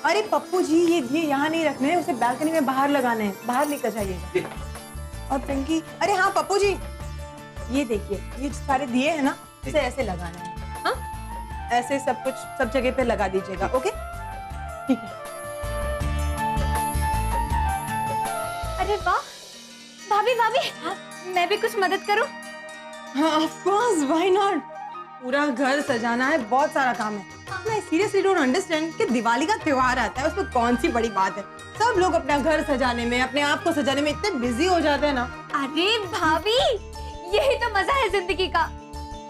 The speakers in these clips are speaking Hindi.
अरे पप्पू जी, ये दिए यहाँ नहीं रखने हैं, उसे बालकनी में बाहर लगाने हैं, बाहर लेकर जाइएगा। और पिंकी, अरे हाँ पप्पू जी, ये देखिए, ये सारे दिए हैं ना, इसे ऐसे लगाना है। हाँ, ऐसे सब कुछ सब जगह पे लगा दीजिएगा। ओके, ठीक है। अरे वाह, भाभी भाभी, मैं भी कुछ मदद करूं? हाँ, ऑफ कोर्स, व्हाई नॉट। पूरा घर सजाना है, बहुत सारा काम है। मैं सीरियसली डोंट अंडरस्टैंड कि दिवाली का त्योहार आता है, उसमें कौन सी बड़ी बात है। सब लोग अपना घर सजाने में, अपने आप को सजाने में इतने बिजी हो जाते हैं ना। अरे भाभी, यही तो मजा है जिंदगी का।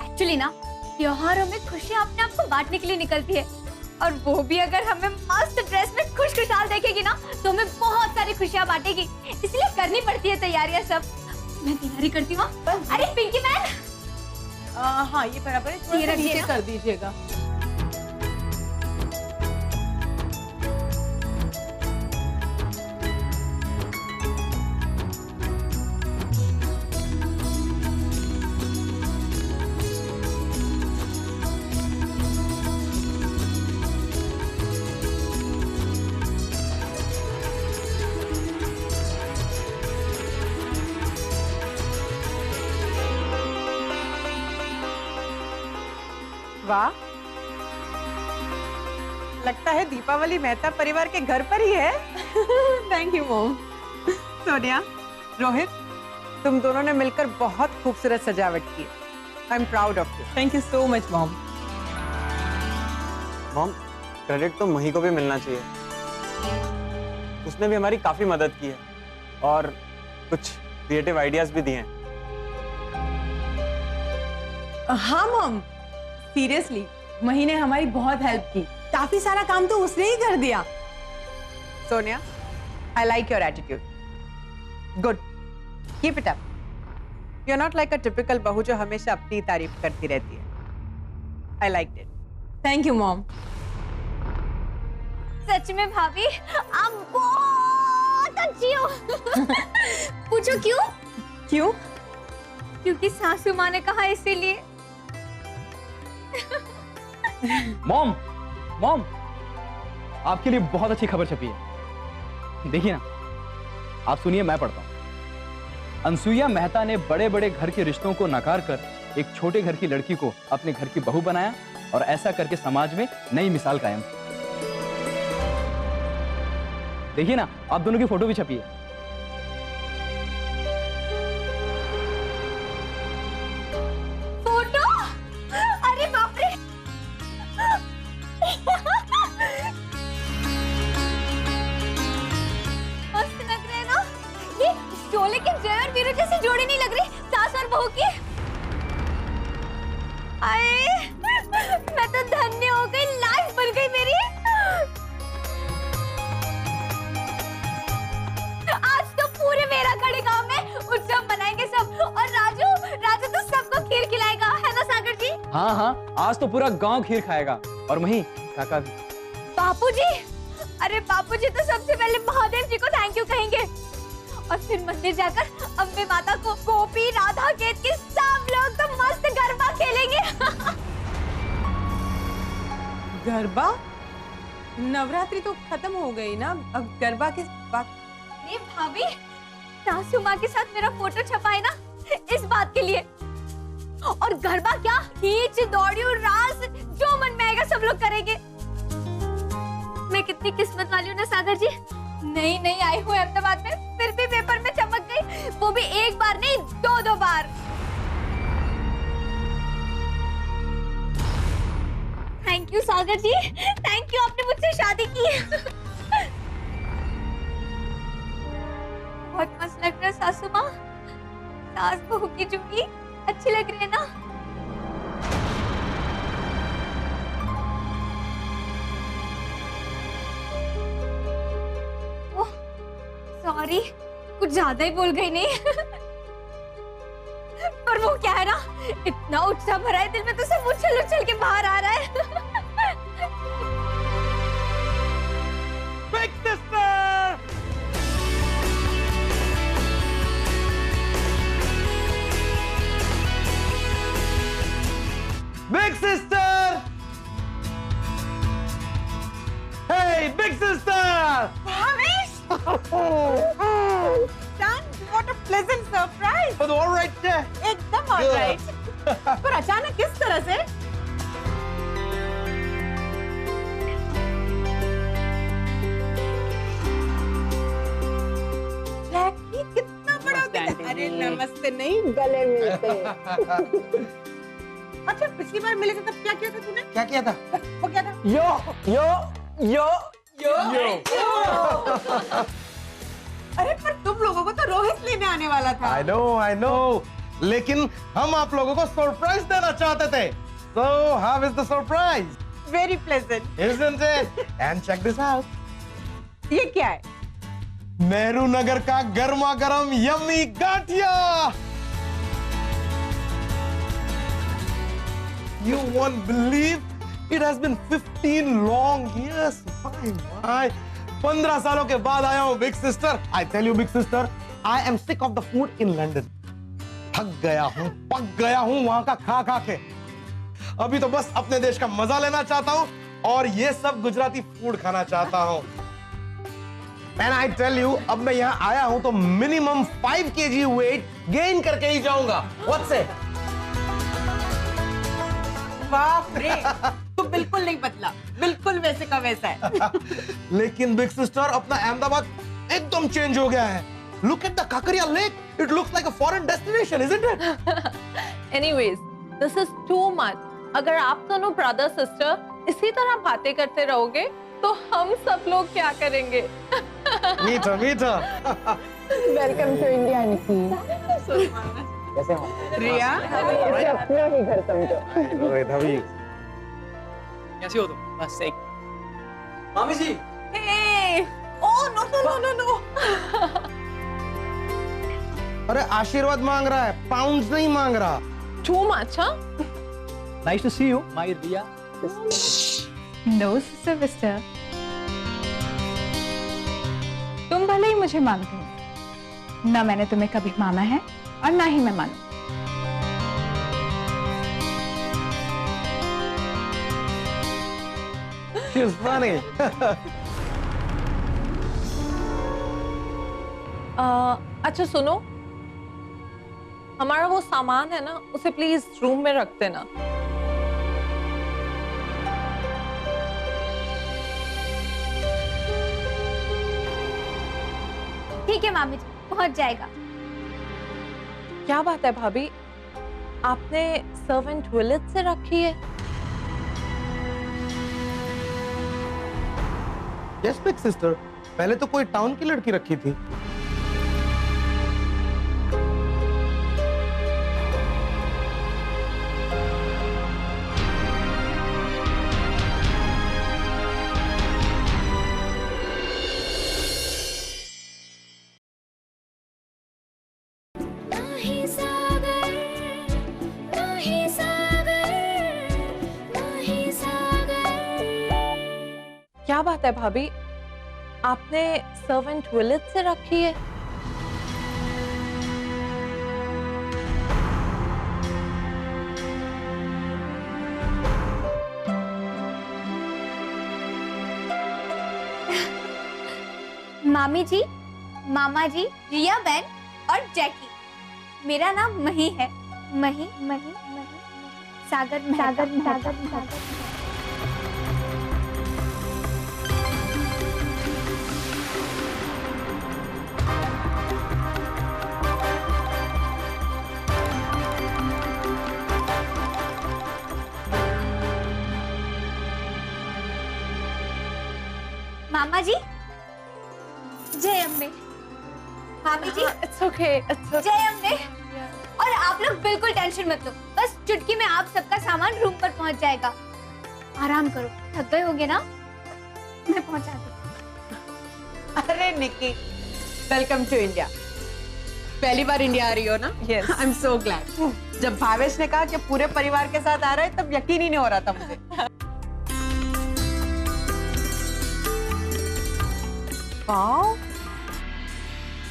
एक्चुअली ना, त्योहारों में खुशियाँ अपने आप को बांटने के लिए निकलती है, और वो भी अगर हमें मस्त ड्रेस में खुशखुशाल देखेगी ना, तो हमें बहुत सारी खुशियाँ बांटेगी। इसलिए करनी पड़ती है तैयारियाँ सब। मैं तैयारी करती हूँ। अरे पिंकी मैन, हाँ ये बराबर है, थोड़ा सा नीचे कर दीजिएगा। वाह, लगता है दीपावली मेहता परिवार के घर पर ही है। Thank you mom. Sonia, Rohit, तुम दोनों ने मिलकर बहुत खूबसूरत सजावट की। I am proud of you. Thank you so much mom. Mom, credit तो मही को भी मिलना चाहिए, उसने भी हमारी काफी मदद की है और कुछ क्रिएटिव आइडियाज भी दिए हैं। हाँ मॉम, सीरियसली मही ने हमारी बहुत हेल्प की। काफी सारा काम तो उसने ही कर दिया। Sonia, I like your attitude. Good, keep it up. You are not like a typical बहू जो हमेशा अपनी तारीफ करती रहती है। I like it. Thank you mom. सच में भाभी, आप बहुत अच्छी हो। पूछो क्यों? क्यों? क्योंकि सासू माँ ने कहा, इसीलिए। मॉम, मॉम, आपके लिए बहुत अच्छी खबर छपी है। देखिए ना, आप सुनिए, मैं पढ़ता हूं। अनसुईया मेहता ने बड़े बड़े घर के रिश्तों को नकार कर एक छोटे घर की लड़की को अपने घर की बहू बनाया, और ऐसा करके समाज में नई मिसाल कायम की। देखिए ना, आप दोनों की फोटो भी छपी है। फोटो? अरे बाप रे! मस्त लग रहे हैं ना? ये शोले के जय और वीरू जैसी जोड़ी नहीं लग रही, सास और बहू की। अरे मैं तो धन्य हो गई, लाइफ बन गई मेरी। आज तो पूरे मेरा खड़े गांव में उत्सव मनाएंगे सब, और राजू राजू तो सबको खीर खिलाएगा, है ना सागर जी? हाँ हाँ, आज तो पूरा गांव खीर खाएगा, और वहीं काका भी। बापूजी, अरे बापूजी तो सबसे पहले महादेव जी को थैंक यू कहेंगे, और फिर मंदिर जाकर अम्बे माता को, गोपी, राधा, केतकी सब लोग तो मस्त गरबा खेलेंगे। गरबा? नवरात्रि तो खत्म हो गई ना, अब गरबा किस बात? अरे भाभी, सासू माँ के साथ मेरा फोटो छपा है ना, इस बात के लिए। और गरबा क्या, खींच दौड़ियो रास, जो मन में आएगा सब लोग करेंगे। मैं कितनी किस्मत वाली हूँ ना सागर जी। नहीं नहीं आई हूँ अहमदाबाद में, फिर भी पेपर में चमक गई, वो भी एक बार नहीं, दो बार। Thank you Sagar ji, thank you, आपने मुझसे शादी की। बहुत मस्त लग रहा है सासू माँ, सास बहू की जोड़ी अच्छी लग रही है ना? ओह सॉरी, कुछ ज्यादा ही बोल गई नहीं। पर वो क्या है ना, इतना उत्साह भरा है दिल में, तो सब उछल उछल के बाहर आ रहा है। Big sister! Big sister! Hey, big sister. Bhavesh! Son, what a pleasant surprise! But all right there. एकदम all right. पर अचानक किस तरह से? जैकी कितना बड़ा दिखा। अरे नमस्ते नहीं गले मिलते। अच्छा पिछली बार मिले थे तब क्या किया था तूने? क्या किया था? वो क्या था? यो अरे पर तुम लोगों को तो रोहित लेने आने वाला था। I know. लेकिन हम आप लोगों को सरप्राइज देना चाहते थे. So how is the surprise? Very pleasant. Isn't it? And check this out. ये क्या है? नेहरू नगर का गर्मा गर्म yummy gathiya. You won't believe it has been 15 long years. My. 15 सालों के बाद आया हूँ big sister. I tell you big sister, I am sick of the food in London. थक गया हूँ, पक गया हूँ वहां का खा खा के. अभी तो बस अपने देश का मजा लेना चाहता हूँ और ये सब गुजराती फूड खाना चाहता हूँ. And I tell you, अब मैं यहाँ आया हूँ तो मिनिमम 5 kg वेट गेन करके ही जाऊंगा. What's it? बाप रे, तू बिल्कुल नहीं बदला, बिल्कुल वैसे का वैसा है. लेकिन बिग सिस्टर अपना अहमदाबाद एकदम चेंज हो गया है. Look at the Kakariya Lake. It looks like a foreign destination, isn't it? Anyways, this is too much. अगर आप दोनों ब्रदर सिस्टर इसी तरह बातें करते रहोगे तो हम सब लोग क्या करेंगे? मीठा मीठा. वेलकम टू इंडिया निकी. कैसे हो? रिया, इसे अपना ही घर समझो. रोहित अभी. कैसी हो तुम? बस एक मामी जी. hey, oh no. अरे आशीर्वाद मांग रहा है, पाउंड्स नहीं मांग रहा. Too much, huh? Nice to see you my Riya. No sister, तुम भले ही मुझे मानते हो, ना मैंने तुम्हें कभी माना है और ना ही मैं मानू. She's funny. अच्छा सुनो, हमारा वो सामान है ना, उसे प्लीज रूम में रख देना. ठीक है मामी जी, पहुंच जाएगा. क्या बात है भाभी, आपने सर्वेंट विलेज से रखी है? Yes, big sister. पहले तो कोई टाउन की लड़की रखी थी. क्या बात है भाभी, आपने सर्वेंट विलेज से रखी है? मामी जी, मामा जी, रिया बहन और जैकी. मेरा नाम मही है. मही सागर. मामा जी, जय अम्बे. मामी जी, It's okay. जय अम्बे. और आप लोग बिल्कुल टेंशन मत लो, बस चुटकी में आप सबका सामान रूम पर पहुंच जाएगा. आराम करो, थक गए होंगे ना, मैं पहुंचा दूं. अरे निकी, वेलकम टू इंडिया. पहली बार इंडिया आ रही हो ना? Yes. I am so glad. जब भावेश ने कहा कि पूरे परिवार के साथ आ रहा है तब यकीन ही नहीं हो रहा था मुझे. Wow,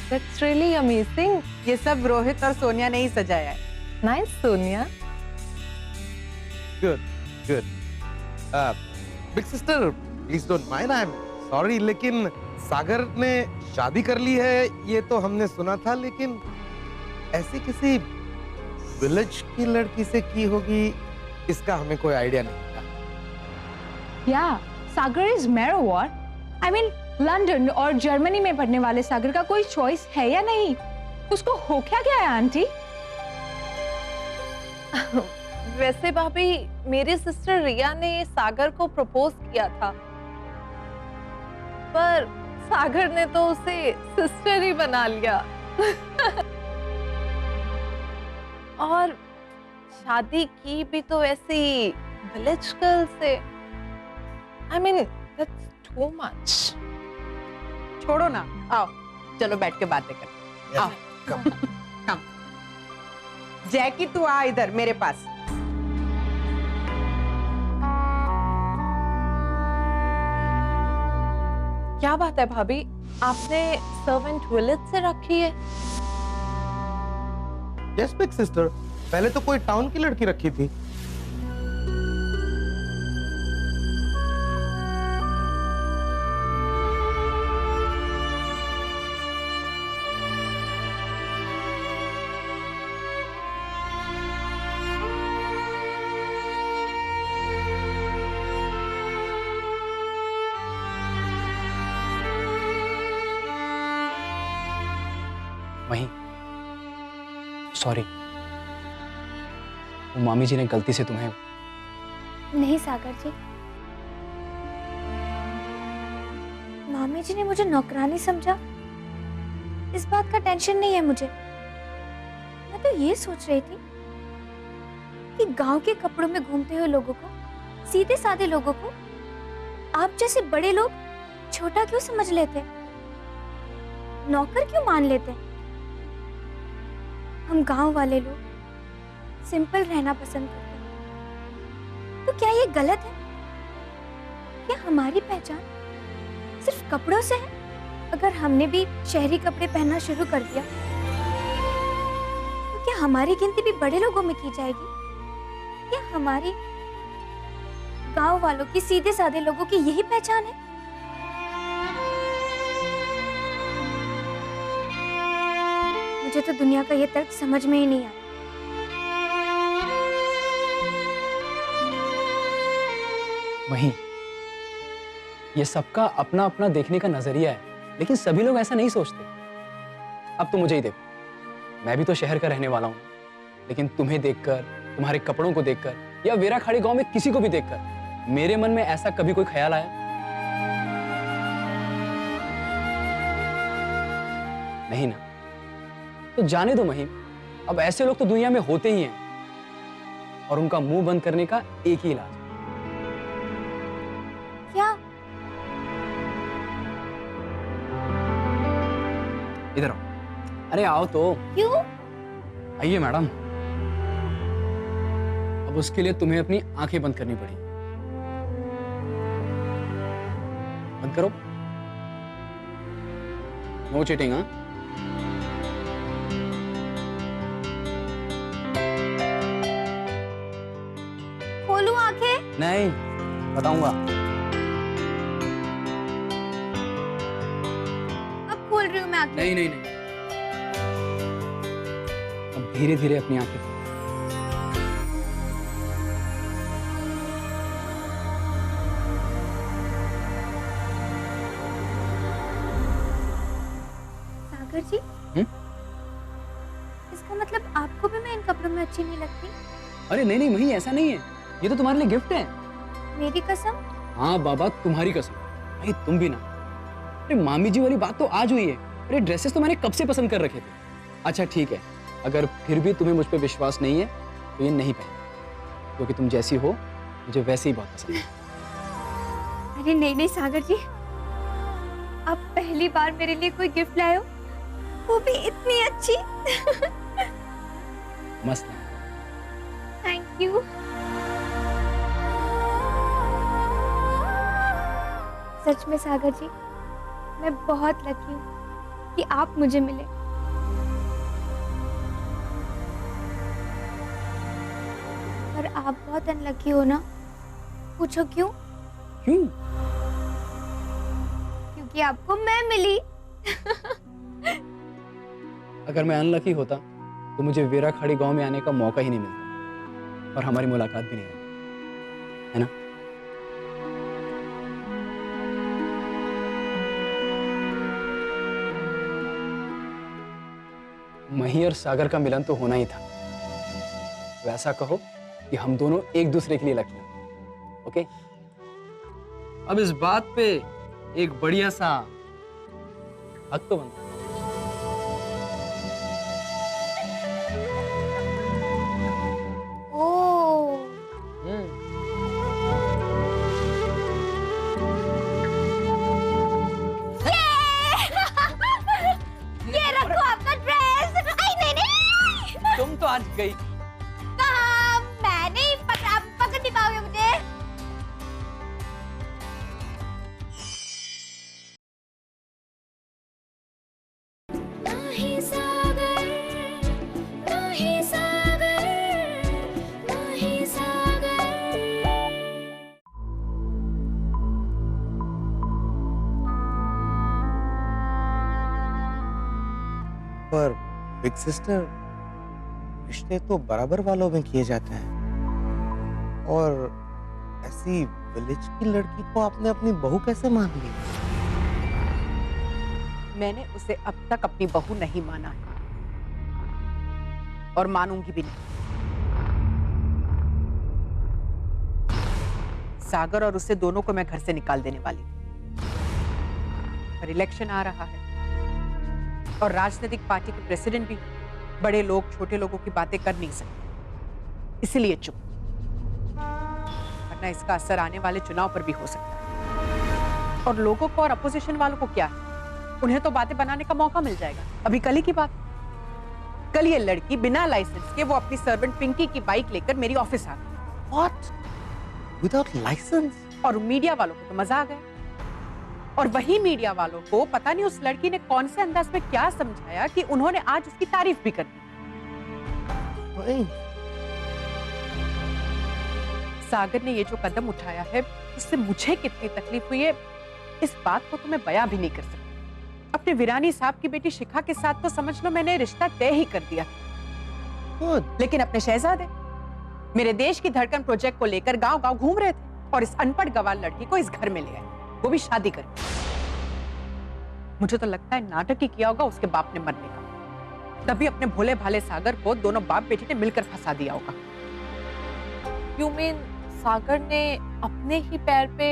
that's really amazing. ये सब रोहित और सोनिया ने ही सजाया है. Nice, Sonia. Good. Big sister, please don't mind. I'm sorry, लेकिन सागर ने शादी कर ली है ये तो हमने सुना था, लेकिन ऐसी किसी विलेज की लड़की से की होगी इसका हमें कोई आइडिया नहीं था। या Sagar is married what? I mean London और जर्मनी में पढ़ने वाले सागर का कोई चॉइस है या नहीं? उसको हो क्या गया है आंटी? वैसे भाभी, मेरी सिस्टर रिया ने सागर को प्रपोज किया था, पर सागर ने तो उसे सिस्टर ही बना लिया। और शादी की भी तो ऐसी विलेज गर्ल से। I mean that's too much. छोड़ो ना, आओ चलो बैठ के बातें करते। आओ कम। जैकी तू आ इधर मेरे पास। क्या बात है भाभी, आपने सर्वेंट विलेज से रखी है? यस बिग सिस्टर, पहले तो कोई टाउन की लड़की रखी थी। वहीं सॉरी, वो मामी जी ने गलती से तुम्हें। नहीं सागर जी, मामी जी ने मुझे नौकरानी समझा, इस बात का टेंशन नहीं है मुझे। मैं तो ये सोच रही थी कि गांव के कपड़ों में घूमते हुए लोगों को, सीधे साधे लोगों को आप जैसे बड़े लोग छोटा क्यों समझ लेते, नौकर क्यों मान लेते? हम गांव वाले लोग सिंपल रहना पसंद करते हैं, तो क्या ये गलत है? क्या हमारी पहचान सिर्फ कपड़ों से है? अगर हमने भी शहरी कपड़े पहनना शुरू कर दिया तो क्या हमारी गिनती भी बड़े लोगों में की जाएगी? क्या हमारी गांव वालों की, सीधे साधे लोगों की यही पहचान है? मुझे तो दुनिया का ये तर्क समझ में ही नहीं आता। वहीं ये सबका अपना अपना देखने का नजरिया है, लेकिन सभी लोग ऐसा नहीं सोचते। अब तो मुझे ही देखो, मैं भी तो शहर का रहने वाला हूं, लेकिन तुम्हें देखकर, तुम्हारे कपड़ों को देखकर, या वेराखाड़ी गांव में किसी को भी देखकर मेरे मन में ऐसा कभी कोई ख्याल आया? नहीं ना। तो जाने दो महिम, अब ऐसे लोग तो दुनिया में होते ही हैं, और उनका मुंह बंद करने का एक ही इलाज है। क्या? इधर आओ। अरे आओ तो। क्यों? आइए मैडम। अब उसके लिए तुम्हें अपनी आंखें बंद करनी पड़ेगी। बंद करो। नो चीटिंग, हाँ? खोलूं आंखें? नहीं, बताऊंगा। अब खोल रही हूँ मैं आंखें। नहीं नहीं नहीं, अब धीरे धीरे अपनी आंखें खोलो। सागर जी, इसका मतलब आपको भी मैं इन कपड़ों में अच्छी नहीं लगती? अरे नहीं नहीं वही, ऐसा नहीं है, ये तो तुम्हारे लिए गिफ्ट है। मेरी कसम? हाँ बाबा, तुम्हारी कसम। भाई तुम भी ना। अरे मामी जी वाली बात तो आज हुई है। अरे ड्रेसेस तो मैंने कब से पसंद कर रखे थे। अच्छा ठीक है, अगर फिर भी तुम्हें मुझ पर विश्वास नहीं है तो ये नहीं पहन, क्योंकि तुम जैसी हो मुझे वैसे ही बहुत पसंद है। अरे नहीं नहीं सागर जी, आप पहली बार मेरे लिए कोई गिफ्ट लाए हो, वो भी इतनी अच्छी। मस्त है। Thank you. सच में सागर जी, मैं बहुत लकी हूँ कि आप मुझे मिले। पर आप बहुत अनलकी हो ना। पूछो क्यों? क्यों? कि आपको मैं मिली। अगर मैं अनलकी होता तो मुझे वेराखाड़ी गांव में आने का मौका ही नहीं मिलता और हमारी मुलाकात भी नहीं होती, है ना? मही और सागर का मिलन तो होना ही था। तो ऐसा कहो कि हम दोनों एक दूसरे के लिए लकी हैं, ओके? अब इस बात पे एक बढ़िया सा हक तो बनता है। ओह, ये रखो आपका ड्रेस। आई नहीं नहीं, तुम तो आज गई। कहाँ? मैं नहीं पकड़, आप पकड़ नहीं पाओगे मुझे। पर बिग सिस्टर, रिश्ते तो बराबर वालों में किए जाते हैं, और ऐसी विलेज की लड़की को आपने अपनी बहू कैसे मान ली? मैंने उसे अब तक अपनी बहू नहीं माना है और मानूंगी भी नहीं। सागर और उसे दोनों को मैं घर से निकाल देने वाली थी, पर इलेक्शन आ रहा है और राजनीतिक पार्टी के प्रेसिडेंट भी बड़े लोग छोटे लोगों की बातें कर नहीं सकते, इसलिए चुप। वरना इसका असर आने वाले चुनाव पर भी हो सकता है। और लोगों को और अपोजिशन वालों को क्या है, उन्हें तो बातें बनाने का मौका मिल जाएगा। अभी कल ही की बात, कल ये लड़की बिना लाइसेंस के वो अपनी सर्वेंट पिंकी की बाइक लेकर मेरी ऑफिस आ गई। What? Without license? और मीडिया वालों को तो मजा आ गया, और वही मीडिया वालों को पता नहीं उस लड़की ने कौन से अंदाज में क्या समझाया कि उन्होंने आज उसकी तारीफ भी कर दी। वही। सागर ने ये जो कदम उठाया है, उससे मुझे कितनी तकलीफ हुई है, इस बात को तो मैं बयां भी नहीं कर सकती। अपने वीरानी साहब की बेटी शिखा के साथ तो समझ लो मैंने रिश्ता तय ही कर दिया, Good. लेकिन अपने शहजादे मेरे देश की धड़कन प्रोजेक्ट को लेकर गांव-गांव घूम रहे थे और इस अनपढ़ गवार लड़की को इस घर में ले आए, वो भी शादी करके। मुझे तो लगता है नाटक ही किया होगा उसके बाप ने मरने का, तभी अपने भोले भाले सागर को दोनों बाप बेटी ने मिलकर फंसा दिया होगा। You mean सागर ने अपने ही पैर पे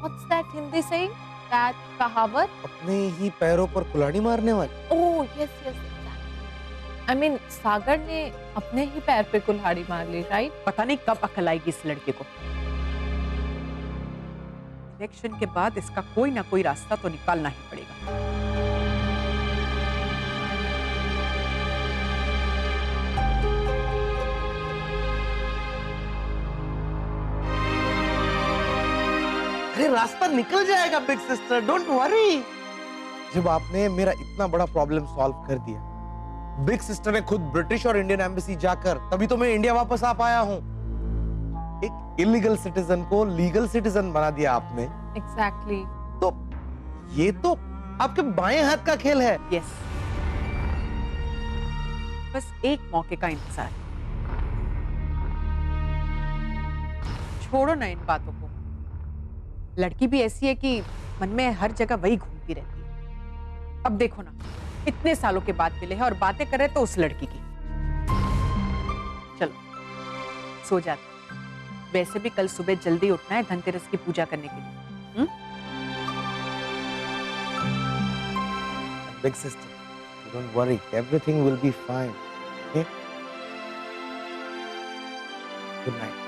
what's that Hindi saying? That कहावत? अपने ही पैरों पर कुल्हाड़ी मारने वाली। Oh yes yes exactly. I mean सागर ने अपने ही पैर पे कुल्हाड़ी मार ली, right? पता नहीं कब अकल आएगी इस लड़के को। इलेक्शन के बाद इसका कोई ना कोई रास्ता तो निकालना ही पड़ेगा। अरे रास्ता निकल जाएगा बिग सिस्टर, डोंट वरी। जब आपने मेरा इतना बड़ा प्रॉब्लम सॉल्व कर दिया, बिग सिस्टर ने खुद ब्रिटिश और इंडियन एम्बेसी जाकर, तभी तो मैं इंडिया वापस आ पाया हूँ। एक इलीगल सिटीजन को लीगल सिटीजन बना दिया आपने। Exactly. तो ये तो आपके बाएं हाथ का खेल है। यस, बस एक मौके का इंतजार। छोड़ो ना इन बातों को। लड़की भी ऐसी है कि मन में हर जगह वही घूमती रहती है। अब देखो ना, इतने सालों के बाद मिले हैं और बातें कर रहे तो उस लड़की की। चलो सो जाते। वैसे भी कल सुबह जल्दी उठना है धनतेरस की पूजा करने के लिए। Big sister, don't worry, everything will be fine. Okay? Good night.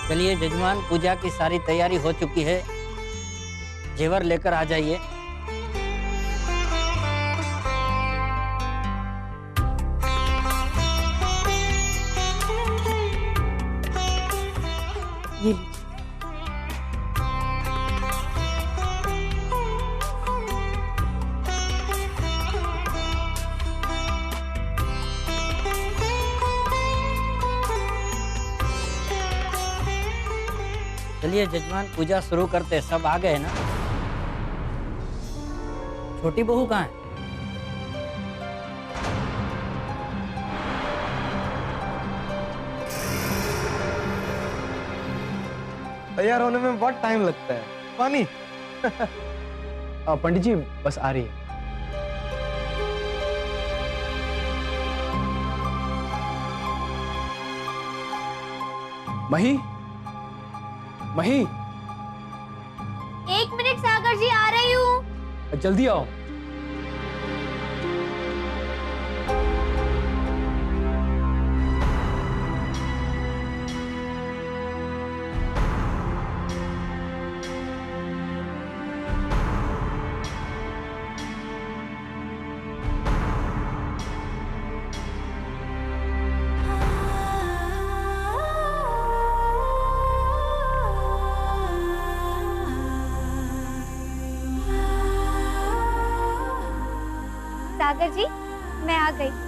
चलिए जजमान, पूजा की सारी तैयारी हो चुकी है, जेवर लेकर आ जाइए। चलिए जजमान पूजा शुरू करते, सब आ गए ना? छोटी बहू कहाँ है? तैयार होने में बहुत टाइम लगता है। पानी। पंडित जी बस आ रही है। मही, मही, 1 मिनट सागर जी, आ रही हूँ। जल्दी आओ। सागर जी, मैं आ गई।